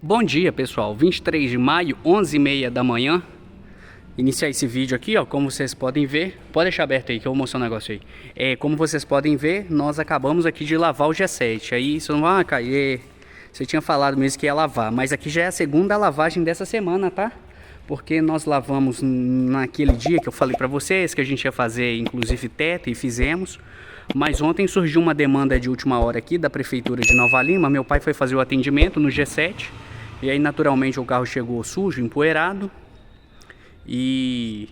Bom dia, pessoal. 23 de maio, 11h30 da manhã. Iniciar esse vídeo aqui, ó, como vocês podem ver. Pode deixar aberto aí que eu vou mostrar um negócio aí. Como vocês podem ver, nós acabamos aqui de lavar o G7. Aí isso não vai cair. Você tinha falado mesmo que ia lavar, mas aqui já é a segunda lavagem dessa semana, tá? Porque nós lavamos naquele dia que eu falei pra vocês que a gente ia fazer, inclusive, teto, e fizemos. Mas ontem surgiu uma demanda de última hora aqui da Prefeitura de Nova Lima. Meu pai foi fazer o atendimento no G7. E aí, naturalmente, o carro chegou sujo, empoeirado. E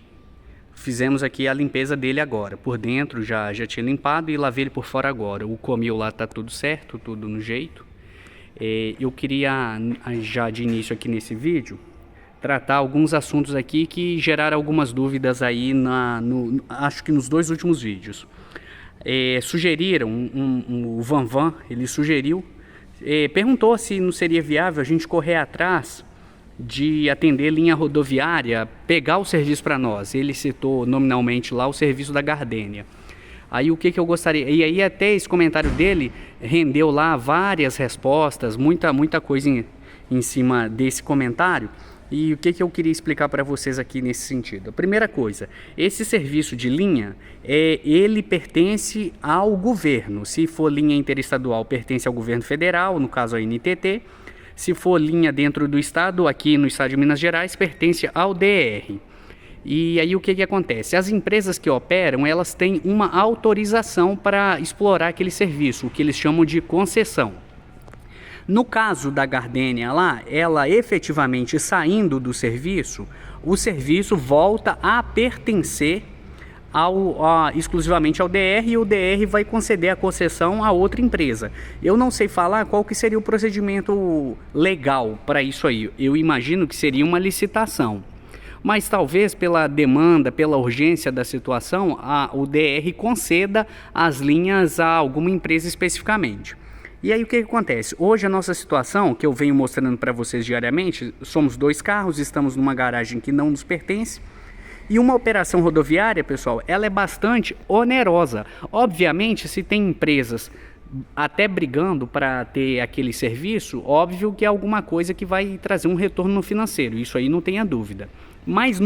fizemos aqui a limpeza dele agora. Por dentro já tinha limpado e lavei ele por fora agora. O comil lá tá tudo certo, tudo no jeito. Eu queria, já de início aqui nesse vídeo, tratar alguns assuntos aqui que geraram algumas dúvidas aí, acho que nos dois últimos vídeos. Sugeriram, o Vanvan, ele sugeriu, perguntou se não seria viável a gente correr atrás de atender linha rodoviária, pegar o serviço para nós. Ele citou nominalmente lá o serviço da Gardênia. Aí o que eu gostaria, e aí até esse comentário dele rendeu lá várias respostas, muita coisa em cima desse comentário. E o que eu queria explicar para vocês aqui nesse sentido? A primeira coisa, esse serviço de linha, ele pertence ao governo. Se for linha interestadual, pertence ao governo federal, no caso a NTT. Se for linha dentro do estado, aqui no estado de Minas Gerais, pertence ao DR. E aí o que acontece? As empresas que operam, elas têm uma autorização para explorar aquele serviço, o que eles chamam de concessão. No caso da Gardênia lá, ela efetivamente saindo do serviço, o serviço volta a pertencer exclusivamente ao DR, e o DR vai conceder a concessão a outra empresa. Eu não sei falar qual que seria o procedimento legal para isso aí. Eu imagino que seria uma licitação. Mas talvez pela demanda, pela urgência da situação, o DR conceda as linhas a alguma empresa especificamente. E aí o que acontece? Hoje a nossa situação, que eu venho mostrando para vocês diariamente, somos 2 carros, estamos numa garagem que não nos pertence. E uma operação rodoviária, pessoal, ela é bastante onerosa. Obviamente, se tem empresas até brigando para ter aquele serviço, óbvio que é alguma coisa que vai trazer um retorno no financeiro, isso aí não tenha dúvida. Mas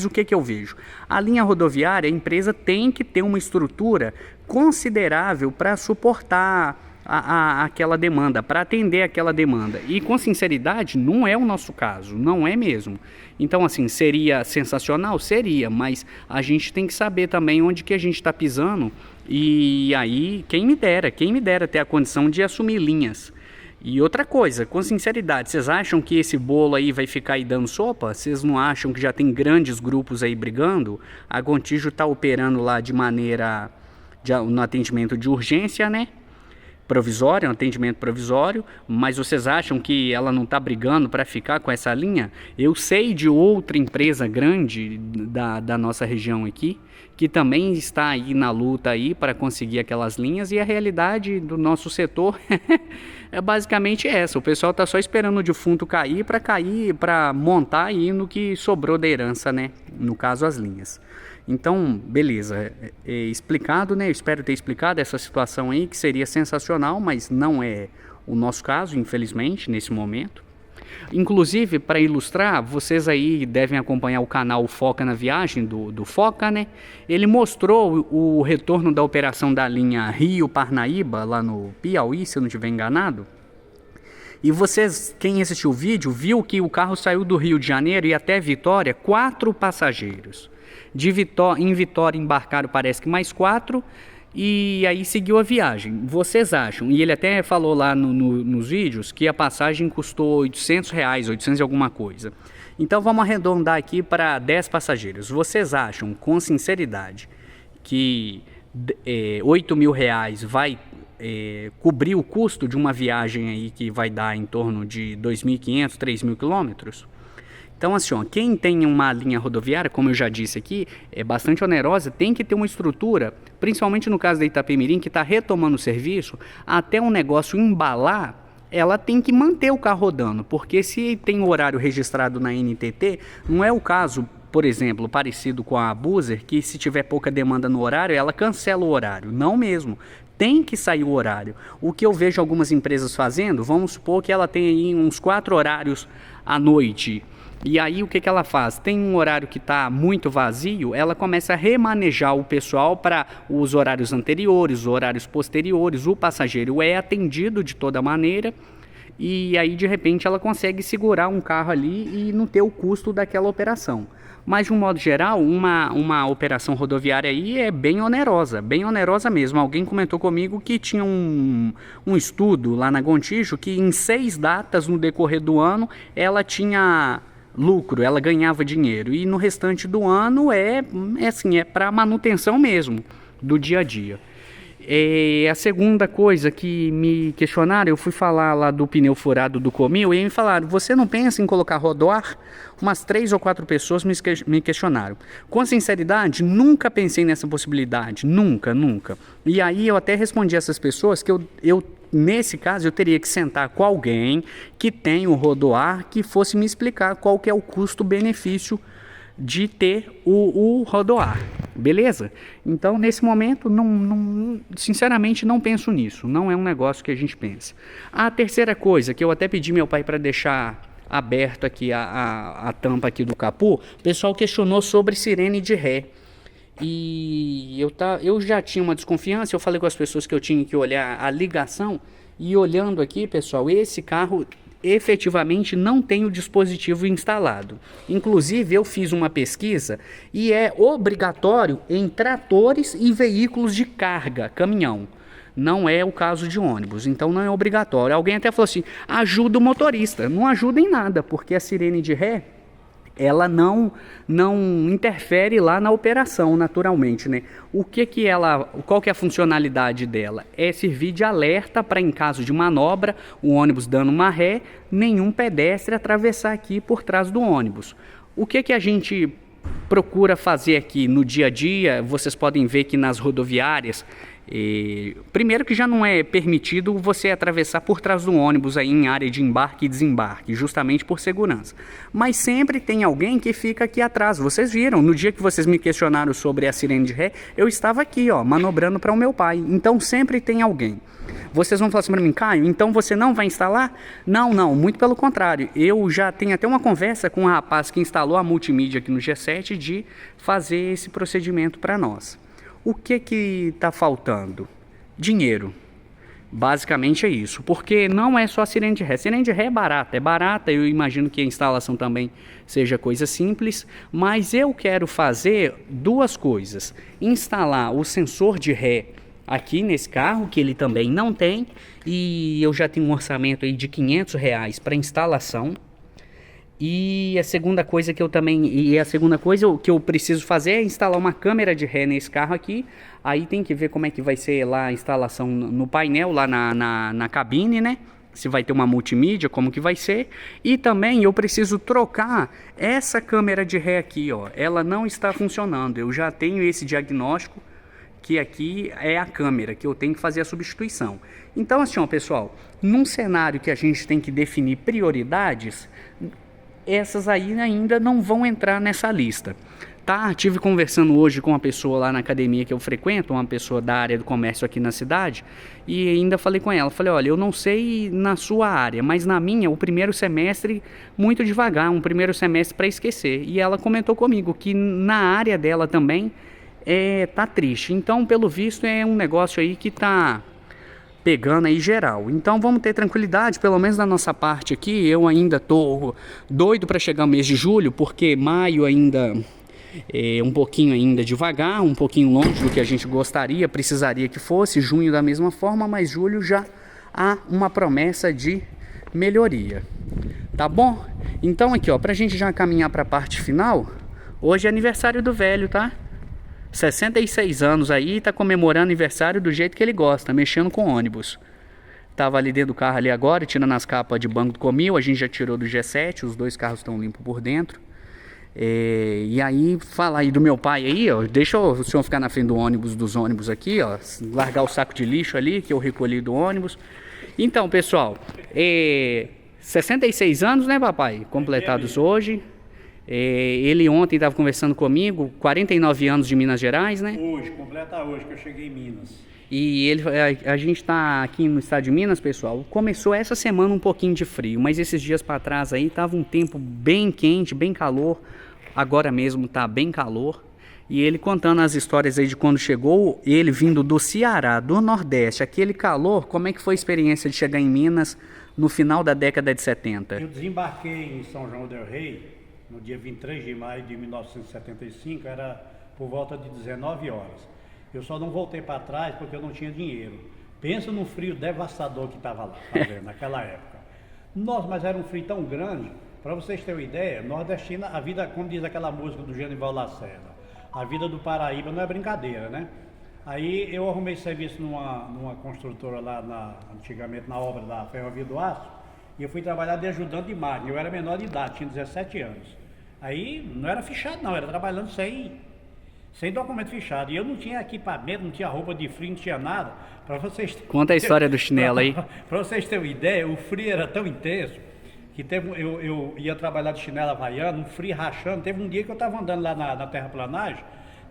o que eu vejo? A linha rodoviária, a empresa tem que ter uma estrutura considerável para suportar aquela demanda, para atender aquela demanda. E com sinceridade, não é o nosso caso, não é mesmo. Então assim, seria sensacional? Seria, mas a gente tem que saber também onde que a gente está pisando. E aí, quem me dera ter a condição de assumir linhas. E outra coisa, com sinceridade, vocês acham que esse bolo aí vai ficar aí dando sopa? Vocês não acham que já tem grandes grupos aí brigando? A Gontijo está operando lá de maneira, no atendimento de urgência, né? Provisório, um atendimento provisório, mas vocês acham que ela não está brigando para ficar com essa linha? Eu sei de outra empresa grande da nossa região aqui, que também está aí na luta aí para conseguir aquelas linhas, e a realidade do nosso setor é basicamente essa. O pessoal está só esperando o defunto cair, para montar aí no que sobrou da herança, né? No caso, as linhas. Então, beleza, explicado, né? Eu espero ter explicado essa situação aí, que seria sensacional, mas não é o nosso caso, infelizmente, nesse momento. Inclusive, para ilustrar, vocês aí devem acompanhar o canal Foca na Viagem, do Foca, né? Ele mostrou o retorno da operação da linha Rio-Parnaíba, lá no Piauí, se eu não estiver enganado. E vocês, quem assistiu o vídeo, viu que o carro saiu do Rio de Janeiro e até Vitória, 4 passageiros. Em Vitória embarcaram, parece que mais 4, e aí seguiu a viagem. Vocês acham, e ele até falou lá nos vídeos, que a passagem custou R$800, 800 e alguma coisa. Então vamos arredondar aqui para 10 passageiros. Vocês acham, com sinceridade, que R$8.000 vai cobrir o custo de uma viagem aí que vai dar em torno de 2.500, 3.000 quilômetros? Então assim, ó, quem tem uma linha rodoviária, como eu já disse aqui, é bastante onerosa, tem que ter uma estrutura, principalmente no caso da Itapemirim, que está retomando o serviço, até um negócio embalar, ela tem que manter o carro rodando, porque se tem horário registrado na NTT, não é o caso, por exemplo, parecido com a Buser, que se tiver pouca demanda no horário, ela cancela o horário. Não mesmo. tem que sair o horário. O que eu vejo algumas empresas fazendo, vamos supor que ela tem aí uns 4 horários à noite. E aí o que ela faz? Tem um horário que está muito vazio, ela começa a remanejar o pessoal para os horários anteriores, os horários posteriores, o passageiro é atendido de toda maneira. E aí de repente ela consegue segurar um carro ali e não ter o custo daquela operação. Mas de um modo geral, uma operação rodoviária aí é bem onerosa mesmo. Alguém comentou comigo que tinha um estudo lá na Gontijo que em 6 datas no decorrer do ano ela tinha lucro, ela ganhava dinheiro. E no restante do ano é para manutenção mesmo do dia a dia. A segunda coisa que me questionaram, eu fui falar lá do pneu furado do Comil e me falaram, você não pensa em colocar rodoar? Umas 3 ou 4 pessoas me questionaram. Com sinceridade, nunca pensei nessa possibilidade, nunca. E aí eu até respondi a essas pessoas que eu nesse caso eu teria que sentar com alguém que tem o rodoar que fosse me explicar qual que é o custo-benefício de ter o rodoar, beleza? Então nesse momento sinceramente não penso nisso, não é um negócio que a gente pensa. A terceira coisa que eu até pedi meu pai para deixar aberto aqui a tampa aqui do capô, o pessoal questionou sobre sirene de ré. E eu já tinha uma desconfiança, eu falei com as pessoas que eu tinha que olhar a ligação, e olhando aqui, pessoal, esse carro efetivamente não tem o dispositivo instalado. Inclusive eu fiz uma pesquisa e é obrigatório em tratores e veículos de carga, caminhão. Não é o caso de ônibus, então não é obrigatório. Alguém até falou assim, ajuda o motorista. Não ajuda em nada, porque a sirene de ré, ela não interfere lá na operação, naturalmente, né? Qual que é a funcionalidade dela? É servir de alerta para, em caso de manobra, o ônibus dando uma ré, nenhum pedestre atravessar aqui por trás do ônibus. O que a gente procura fazer aqui no dia a dia? Vocês podem ver que nas rodoviárias, primeiro que já não é permitido você atravessar por trás do ônibus aí em área de embarque e desembarque, justamente por segurança. Mas sempre tem alguém que fica aqui atrás. Vocês viram, no dia que vocês me questionaram sobre a sirene de ré, eu estava aqui, ó, manobrando para o meu pai. Então sempre tem alguém. Vocês vão falar assim para mim, Caio, então você não vai instalar? Não, muito pelo contrário. Eu já tenho até uma conversa com um rapaz que instalou a multimídia aqui no G7 de fazer esse procedimento para nós. O que está faltando? Dinheiro. Basicamente é isso, porque não é só a sirene de ré. Sirene de ré é barata, eu imagino que a instalação também seja coisa simples, mas eu quero fazer 2 coisas. Instalar o sensor de ré aqui nesse carro, que ele também não tem, e eu já tenho um orçamento aí de R$500 para instalação. E a segunda coisa que eu preciso fazer é instalar uma câmera de ré nesse carro aqui. Aí tem que ver como é que vai ser lá a instalação no painel, lá na cabine, né? Se vai ter uma multimídia, como que vai ser. E também eu preciso trocar essa câmera de ré aqui, ó. Ela não está funcionando. Eu já tenho esse diagnóstico, que aqui é a câmera, que eu tenho que fazer a substituição. Então assim, ó, pessoal, num cenário que a gente tem que definir prioridades, essas aí ainda não vão entrar nessa lista, tá? Tive conversando hoje com uma pessoa lá na academia que eu frequento, uma pessoa da área do comércio aqui na cidade, e ainda falei com ela, falei, olha, eu não sei na sua área, mas na minha, o primeiro semestre, muito devagar, um primeiro semestre para esquecer. E ela comentou comigo que na área dela também tá triste. Então, pelo visto, é um negócio aí que tá pegando aí geral. Então vamos ter tranquilidade, pelo menos da nossa parte aqui. Eu ainda tô doido para chegar o mês de julho, porque maio ainda é um pouquinho ainda devagar, um pouquinho longe do que a gente gostaria, precisaria que fosse. Junho da mesma forma, mas julho já há uma promessa de melhoria. Tá bom? Então aqui, ó, pra gente já caminhar para a parte final, hoje é aniversário do velho, tá? 66 anos aí, tá comemorando aniversário do jeito que ele gosta, mexendo com ônibus. Tava ali dentro do carro ali agora, tirando as capas de banco do Comil, a gente já tirou do G7, os 2 carros estão limpos por dentro. E aí, falar aí do meu pai aí, ó, deixa o senhor ficar na frente dos ônibus aqui, ó, largar o saco de lixo ali, que eu recolhi do ônibus. Então, pessoal, 66 anos, né, papai? Completados hoje. Ele ontem estava conversando comigo, 49 anos de Minas Gerais, né? Completa hoje que eu cheguei em Minas. E a gente está aqui no estado de Minas, pessoal. Começou essa semana um pouquinho de frio, mas esses dias para trás aí tava um tempo bem quente, bem calor. Agora mesmo tá bem calor. E ele contando as histórias aí de quando chegou, ele vindo do Ceará, do Nordeste, aquele calor, como é que foi a experiência de chegar em Minas no final da década de 70? Eu desembarquei em São João del Rei no dia 23 de maio de 1975, era por volta de 19 horas. Eu só não voltei para trás porque eu não tinha dinheiro. Pensa no frio devastador que estava lá, naquela época. Nossa, mas era um frio tão grande, para vocês terem uma ideia, nordestina, a vida, como diz aquela música do Genival Lacerda, a vida do Paraíba não é brincadeira, né? Aí eu arrumei serviço numa construtora lá, antigamente na obra da Ferrovia do Aço, e eu fui trabalhar de ajudante de máquina. Eu era menor de idade, tinha 17 anos. Aí não era fichado não, era trabalhando sem documento fichado. E eu não tinha equipamento, não tinha roupa de frio, não tinha nada. Para vocês Conta a história do chinelo aí. Para vocês terem uma ideia, o frio era tão intenso que eu ia trabalhar de chinelo havaiano, um frio rachando. Teve um dia que eu estava andando lá na terraplanagem,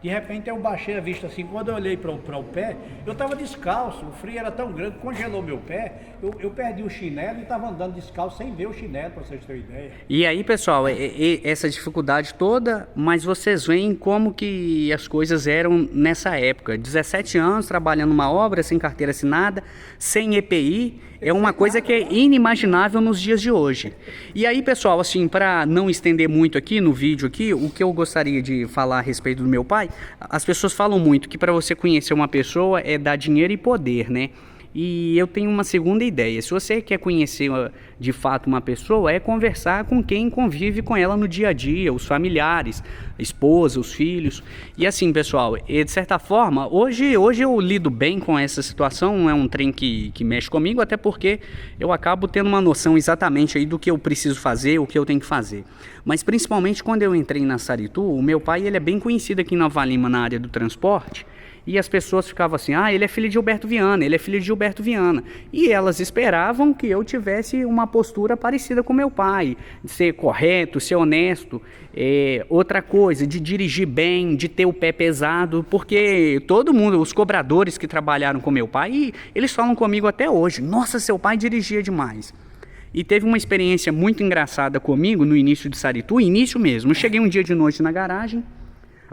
de repente eu baixei a vista assim, quando eu olhei para o pé, eu estava descalço, o frio era tão grande, congelou meu pé, eu perdi o chinelo e estava andando descalço sem ver o chinelo, para vocês terem ideia. E aí, pessoal, essa dificuldade toda, mas vocês veem como que as coisas eram nessa época. 17 anos trabalhando numa obra, sem carteira assinada, sem EPI, é uma coisa que é inimaginável nos dias de hoje. E aí, pessoal, assim, para não estender muito aqui no vídeo aqui, o que eu gostaria de falar a respeito do meu pai, as pessoas falam muito que para você conhecer uma pessoa é dar dinheiro e poder, né? E eu tenho uma segunda ideia. Se você quer conhecer de fato uma pessoa, é conversar com quem convive com ela no dia a dia, os familiares, a esposa, os filhos. E assim, pessoal, de certa forma, hoje eu lido bem com essa situação, não é um trem que mexe comigo, até porque eu acabo tendo uma noção exatamente aí do que eu preciso fazer, o que eu tenho que fazer. Mas principalmente quando eu entrei na Saritu, o meu pai ele é bem conhecido aqui em Nova Lima na área do transporte. E as pessoas ficavam assim, ele é filho de Gilberto Viana, ele é filho de Gilberto Viana. E elas esperavam que eu tivesse uma postura parecida com meu pai, de ser correto, ser honesto. Outra coisa, de dirigir bem, de ter o pé pesado, porque todo mundo, os cobradores que trabalharam com meu pai, eles falam comigo até hoje, nossa, seu pai dirigia demais. E teve uma experiência muito engraçada comigo no início de Saritu, início mesmo. Eu cheguei um dia de noite na garagem,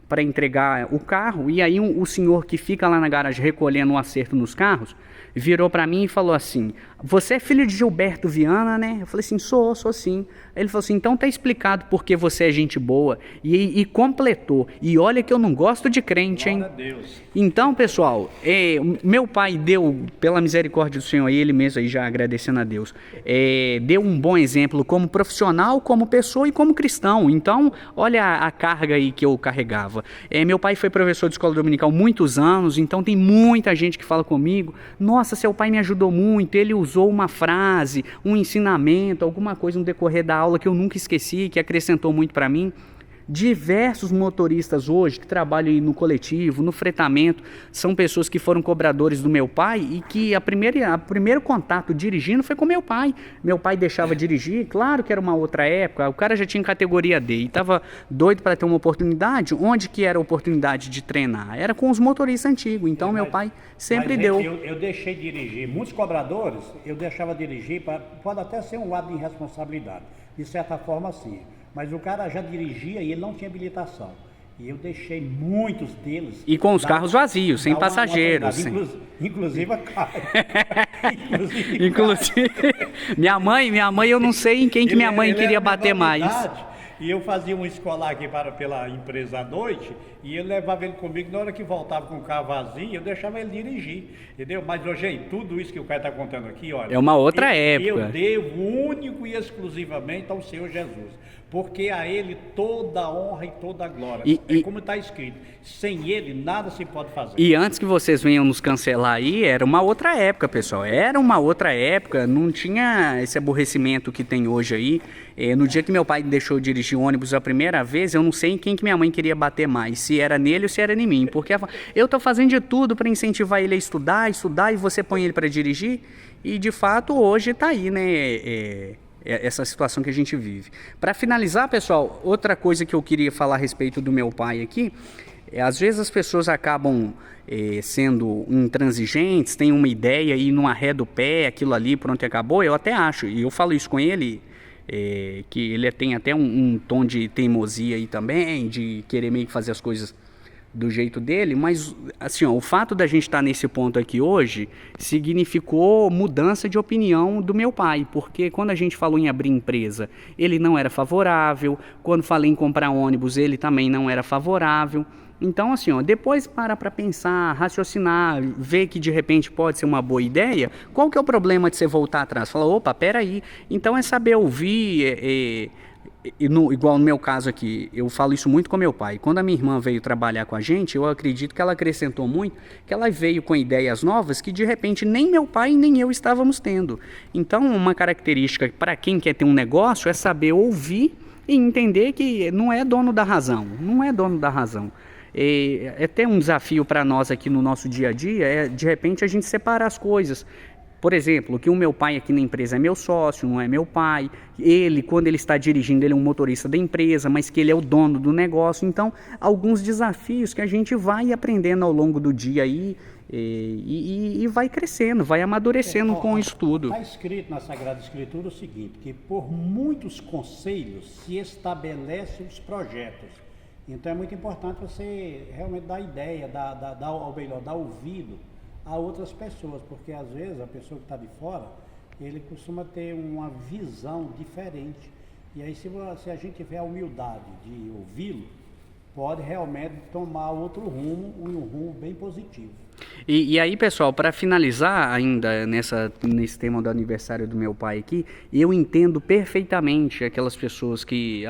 para entregar o carro, e aí o senhor que fica lá na garagem recolhendo o acerto nos carros, virou para mim e falou assim, você é filho de Gilberto Viana, né? Eu falei assim, sou sim. Aí ele falou assim, então tá explicado porque você é gente boa, e completou, e olha que eu não gosto de crente, hein? Glória a Deus. Então, pessoal, meu pai deu, pela misericórdia do Senhor, e ele mesmo aí já agradecendo a Deus, deu um bom exemplo como profissional, como pessoa e como cristão. Então, olha a carga aí que eu carregava. Meu pai foi professor de escola dominical muitos anos, então tem muita gente que fala comigo, nossa, seu pai me ajudou muito, ele usou uma frase, um ensinamento, alguma coisa no decorrer da aula que eu nunca esqueci, que acrescentou muito para mim. Diversos motoristas hoje que trabalham aí no coletivo, no fretamento, são pessoas que foram cobradores do meu pai e que o primeiro contato dirigindo foi com meu pai. Meu pai deixava dirigir, claro que era uma outra época, o cara já tinha categoria D e estava doido para ter uma oportunidade. Onde que era a oportunidade de treinar? Era com os motoristas antigos, então meu pai sempre deu. Eu deixei dirigir, muitos cobradores eu deixava dirigir, pode até ser um lado de irresponsabilidade, de certa forma sim. Mas o cara já dirigia e ele não tinha habilitação. E eu deixei muitos deles... E com os carros vazios, sem passageiros. Inclusive a Caio. Inclusive minha mãe, eu não sei em quem que minha mãe queria bater mais. E eu fazia uma escolar aqui pela empresa à noite, e eu levava ele comigo, na hora que voltava com o carro vazio, eu deixava ele dirigir, entendeu? Mas, gente, tudo isso que o cara está contando aqui, olha... É uma outra época. Eu devo único e exclusivamente ao Senhor Jesus, porque a Ele toda a honra e toda a glória. Como está escrito, sem Ele nada se pode fazer. E antes que vocês venham nos cancelar aí, era uma outra época, pessoal. Era uma outra época, não tinha esse aborrecimento que tem hoje aí. No dia que meu pai deixou de dirigir ônibus a primeira vez, eu não sei em quem que minha mãe queria bater mais, se era nele ou se era em mim, porque eu estou fazendo de tudo para incentivar ele a estudar, e você põe ele para dirigir, e de fato hoje está aí, né, essa situação que a gente vive. Para finalizar, pessoal, outra coisa que eu queria falar a respeito do meu pai aqui, Às vezes as pessoas acabam sendo intransigentes, têm uma ideia e não arreda o pé, aquilo ali, pronto, acabou. Eu até acho, e eu falo isso com ele, que ele tem até um tom de teimosia aí também, de querer meio que fazer as coisas do jeito dele, mas assim, ó, o fato da gente estar nesse ponto aqui hoje significou mudança de opinião do meu pai, porque quando a gente falou em abrir empresa, ele não era favorável, quando falei em comprar ônibus, ele também não era favorável. Então, assim, ó, depois para pensar, raciocinar, ver que de repente pode ser uma boa ideia, qual que é o problema de você voltar atrás? Falar, opa, peraí. Então é saber ouvir, igual no meu caso aqui, eu falo isso muito com meu pai. Quando a minha irmã veio trabalhar com a gente, eu acredito que ela acrescentou muito, que ela veio com ideias novas que de repente nem meu pai nem eu estávamos tendo. Então, uma característica para quem quer ter um negócio é saber ouvir e entender que não é dono da razão, não é dono da razão. É até um desafio para nós aqui no nosso dia a dia, de repente a gente separar as coisas. Por exemplo, que o meu pai aqui na empresa é meu sócio, não é meu pai. Ele, quando ele está dirigindo, ele é um motorista da empresa, mas que ele é o dono do negócio. Então, alguns desafios que a gente vai aprendendo ao longo do dia aí e vai crescendo, vai amadurecendo com isso tudo. Está escrito na Sagrada Escritura o seguinte, que por muitos conselhos se estabelecem os projetos. Então, é muito importante você realmente dar ideia, ou melhor, dar ouvido a outras pessoas, porque às vezes a pessoa que está de fora, ele costuma ter uma visão diferente. E aí se a gente tiver a humildade de ouvi-lo, pode realmente tomar outro rumo, um rumo bem positivo. E aí, pessoal, para finalizar ainda nesse tema do aniversário do meu pai aqui, eu entendo perfeitamente aquelas pessoas que,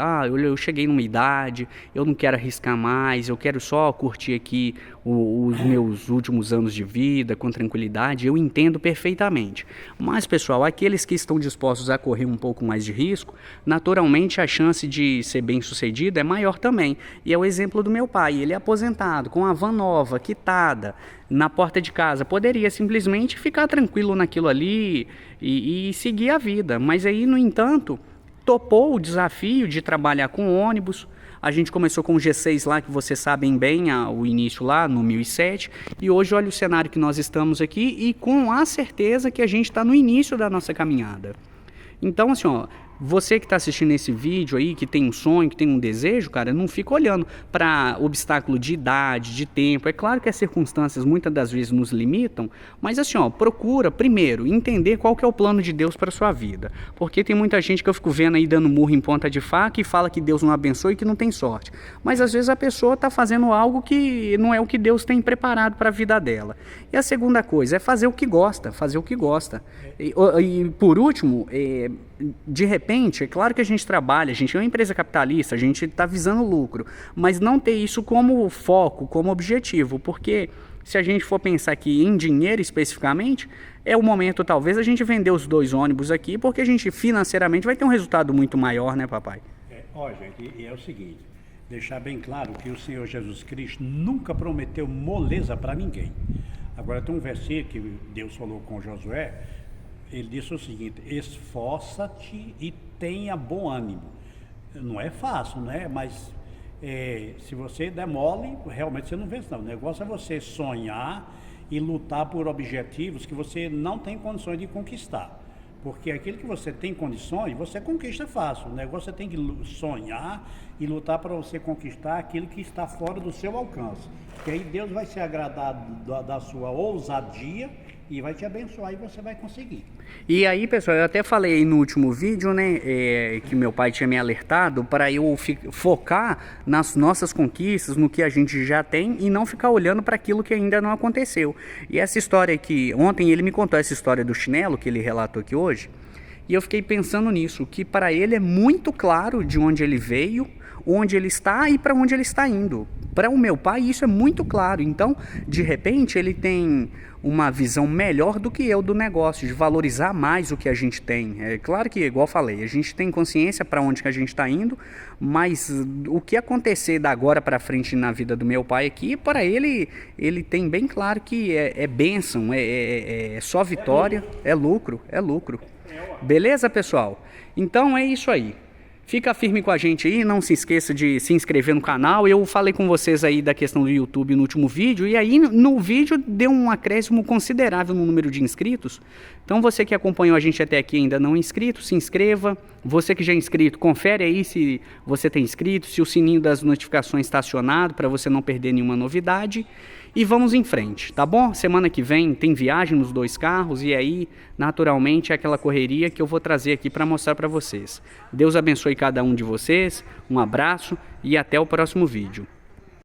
eu cheguei numa idade, eu não quero arriscar mais, eu quero só curtir aqui os meus últimos anos de vida com tranquilidade. Eu entendo perfeitamente. Mas, pessoal, aqueles que estão dispostos a correr um pouco mais de risco, naturalmente a chance de ser bem sucedido é maior também. E é o exemplo do meu pai, ele é aposentado, com a van nova, quitada, na porta de casa, poderia simplesmente ficar tranquilo naquilo ali e seguir a vida, mas aí, no entanto, topou o desafio de trabalhar com ônibus. A gente começou com o G6 lá, que vocês sabem bem, o início lá no 1007, e hoje olha o cenário que nós estamos aqui e com a certeza que a gente está no início da nossa caminhada. Então, assim, ó, você que está assistindo esse vídeo aí, que tem um sonho, que tem um desejo, cara, não fica olhando para obstáculo de idade, de tempo. É claro que as circunstâncias muitas das vezes nos limitam, mas assim, ó, procura primeiro entender qual que é o plano de Deus para sua vida. Porque tem muita gente que eu fico vendo aí dando murro em ponta de faca e fala que Deus não abençoa e que não tem sorte. Mas às vezes a pessoa está fazendo algo que não é o que Deus tem preparado para a vida dela. E a segunda coisa é fazer o que gosta, fazer o que gosta. E por último, de repente, é claro que a gente trabalha, a gente é uma empresa capitalista, a gente está visando lucro, mas não ter isso como foco, como objetivo, porque se a gente for pensar aqui em dinheiro especificamente, é o momento talvez a gente vender os 2 ônibus aqui, porque a gente financeiramente vai ter um resultado muito maior, né, papai? Gente, e é o seguinte, deixar bem claro que o Senhor Jesus Cristo nunca prometeu moleza para ninguém. Agora tem um versículo que Deus falou com Josué. Ele disse o seguinte: esforça-te e tenha bom ânimo. Não é fácil, né? Mas se você der mole, realmente você não vence, não. O negócio é você sonhar e lutar por objetivos que você não tem condições de conquistar. Porque aquilo que você tem condições, você conquista fácil. O negócio você tem que sonhar e lutar para você conquistar aquilo que está fora do seu alcance. Que aí Deus vai se agradar da sua ousadia e vai te abençoar e você vai conseguir. E aí, pessoal, eu até falei aí no último vídeo, né, que meu pai tinha me alertado para eu focar nas nossas conquistas, no que a gente já tem e não ficar olhando para aquilo que ainda não aconteceu. E essa história aqui, ontem ele me contou essa história do chinelo que ele relatou aqui hoje, e eu fiquei pensando nisso, que para ele é muito claro de onde ele veio, onde ele está e para onde ele está indo. Para o meu pai isso é muito claro, então de repente ele tem uma visão melhor do que eu do negócio, de valorizar mais o que a gente tem. É claro que, igual eu falei, a gente tem consciência para onde que a gente está indo, mas o que acontecer da agora para frente na vida do meu pai aqui, para ele tem bem claro que é bênção, é só vitória, é lucro. Beleza, pessoal? Então é isso aí. Fica firme com a gente aí, não se esqueça de se inscrever no canal. Eu falei com vocês aí da questão do YouTube no último vídeo, e aí no vídeo deu um acréscimo considerável no número de inscritos. Então você que acompanhou a gente até aqui ainda não é inscrito, se inscreva. Você que já é inscrito, confere aí se você tem inscrito, se o sininho das notificações está acionado para você não perder nenhuma novidade. E vamos em frente, tá bom? Semana que vem tem viagem nos 2 carros e aí, naturalmente, é aquela correria que eu vou trazer aqui para mostrar para vocês. Deus abençoe cada um de vocês, um abraço e até o próximo vídeo.